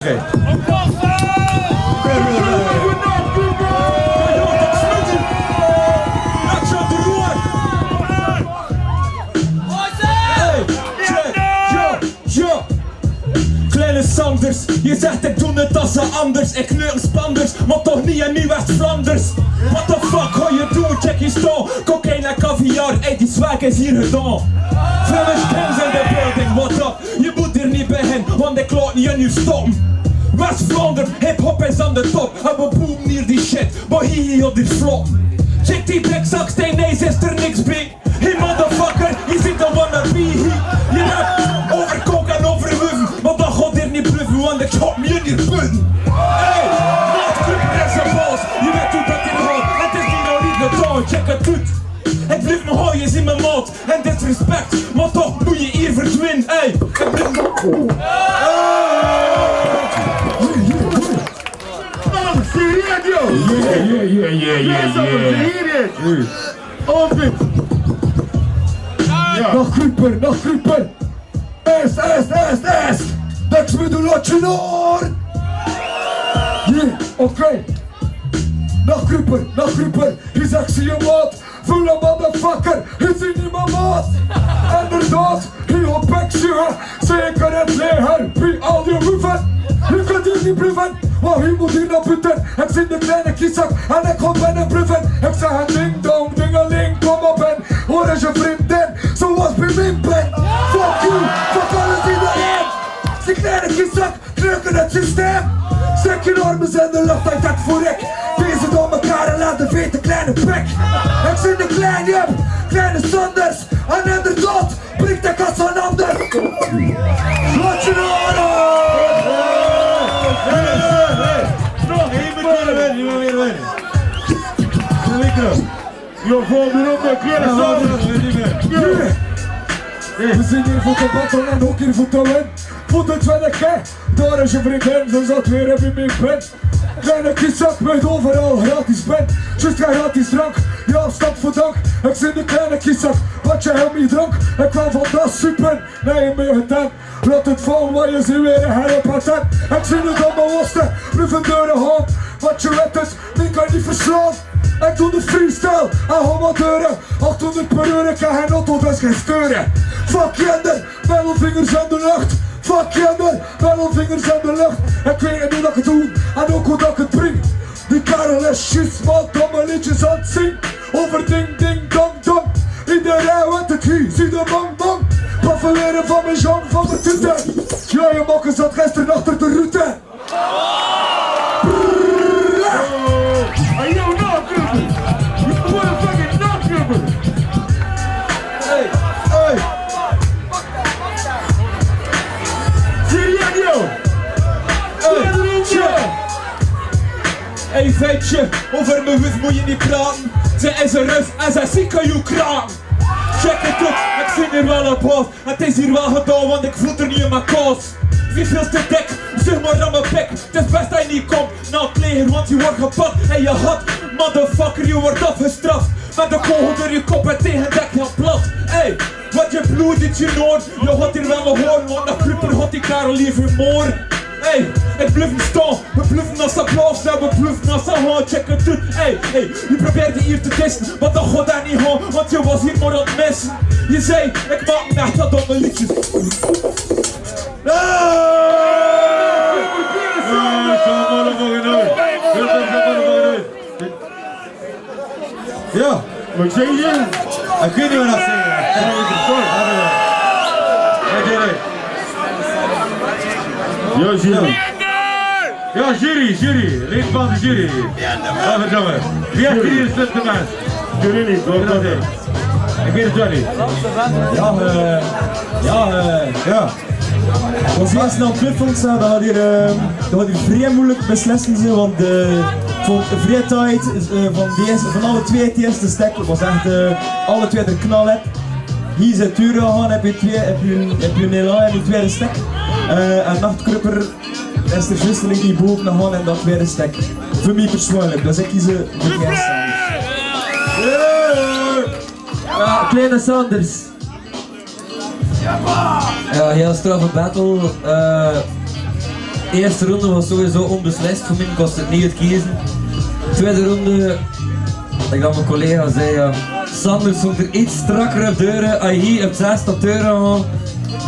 Okay. Kleine Sanders, je zegt ik doe het als ze anders. Ik kleur spanders, maar toch niet in Nieuw-West-Vlaanders. What the fuck ga je doen? Check je staan. Cocaine en caviar, ey die swag is hier gedaan. Flemish Kings in the building, what up? Je moet er niet bij hen, want ik laat niet aan je stoppen. West-Vlaanderen, hip-hop is aan de top. En we boomen hier die shit, maar hier op die flop. Check die blikzak, steen, nee, is er niks bij. Hey motherfucker, je ziet de wannabe. Je hebt over coke en over wuven, maar dat gaat hier niet bluffen, want ik schop me in hier bun. Hey, nachtclub principals, je weet hoe dat hier gaat. Het is niet nou niet de toon, check het goed. Ik blijf me hooien in mijn maat en disrespect, maar toch moet je hier verdwijnen. Hey, ik blijf me... Nog groeper! Est! Niks meer doen, laat je naar! Oké. Nog groeper! Je zegt zie je wat? Voel een motherfucker, je ziet niet mijn maat! Inderdaad, hier op pekzuur, zeker het leger, wie al je hoeven! Je kunt hier niet bluffen, maar je moet hier naar buiten. Ik zie de kleine kieszak en ik ga binnen bluffen. Ik zeg een ding dong, dingeling, kom op en hoor eens je vriendin, zoals bij mijn pen. Fuck you, fuck alles iedereen. Die kleine kieszak, drukken het systeem. Stek je armen in de lucht, ik dat voor ik. Deze door elkaar en laat de vete kleine pik. Ik zie de kleine Sanders en inderdaad, brengt de kast aan ander. Laat je naar! Je moet weer winnen. Je valt weer op de kleine Sanders. We zijn hier voor te battelen en ook hier voor te winnen. Voor de tweede keer, daar is je vriendin, zo zat weer even mee pen. Kleine kieszak met overal gratis pen. Just gratis drank, ja stap voor dank. Ik zie de kleine kieszak, wat je helemaal niet drank. Ik kwam van dat super, nee meer gedaan. Laat het vallen, maar je ziet weer een herpatent. Ik zie het allemaal wasten, blijf een deur hand. Wat je weet is, die kan je niet verslaan. Ik doe de freestyle, en hou maar deuren. 800 per uur, ik kan geen auto, dus geen steuren. Fuck jender, middelvingers in de lucht. Fuck jender, middelvingers in de lucht. Ik weet niet hoe dat ik het doe, en ook hoe dat ik het breng. Die karel is shit, wat domme liedjes aan het zingen. Over ding ding dong dong. Iedereen weet het hier, zie de bang bang. Profileren van mijn genre, van mijn tute. Ja, je mokken zat gisteren achter de route. Hey, yo, nachtclubber! You motherfucking nachtclubber! Hey! Serieus! Hey ventje, over mijn hoef moet je niet praten. Ze is een rust en ze ziek aan je kraan. Check het op, ik zie hier wel een boss. Het is hier wel gedaan, want ik voel er niet in mijn koos. Wie veel te dik, zeg maar aan mijn pik. Het is best dat je niet komt naar het leger, want je wordt gepakt. En je had, motherfucker, je wordt afgestraft. Met de kogel door je kop en tegen dek heel plat. Hey, wat je bloed in je noord. Je had hier wel een hoorn, want de clubber had die karel liever moor. Hey, ik blijf niet staan, we blijven naar zijn plaats, nou we blijven naar zijn hand, check het uit. Hey, je probeerde hier te testen, maar dat gaat daar niet gaan, want je was hier maar aan het missen. Je zei, ik maak me echt wat domme liedjes. Ja, Wat zeg je? ik weet niet wat dat zeggen. Ja, jury. Ja, jury, lid van de jury. Ga verdomme. Wie heeft hier de slechte mens? Jury niet, hoor. Ik weet het wel niet. Ja. Als eerst naar het clubfonds staan, dan had je vrij moeilijk beslissen zijn, want voor de vrije tijd van alle twee het eerste stek was echt alle twee de knal heb. Hier zijn turen gegaan, heb je een elan in de tweede stek. En nachtkrupper is er juist die boven gegaan en dat tweede stek. Voor mij persoonlijk, dus ik kies voor de eerste. Ja, kleine Sanders. Ja, heel straffe battle. De eerste ronde was sowieso onbeslist, voor mij kost het niet het kiezen. Tweede ronde, ik dan mijn collega zei, ja, Sanders stond er iets strakker op deuren, als je hier op 6 tot deuren gaat.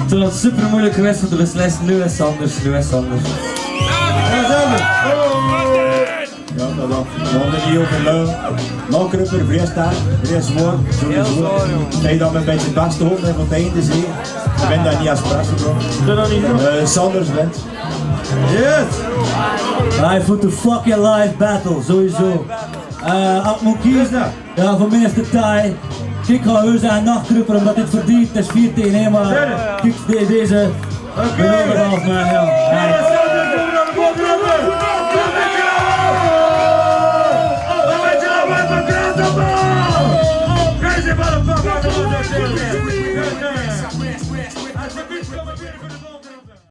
Toen was het super moeilijk geweest voor de beslissing, nu is Sanders. Ja, dat dan. Dan ben je over leuk. Langkrupper, vrij sterk, vrij zwaar. Sowieso. Ben je dan een beetje het beste hoofd van het einde zie. Ik ben daar niet als pressen, bro. Sanders wint. Yes! Hij voert de fucking live battle, sowieso. Als ik moet kiezen, ja, voor mij is de taai. Kijk, ga heus aan nachtruppen omdat dit verdient. Het is 4 tegen 1, maar kijk deze. Oké. Man, ja. Crazy motherfucker!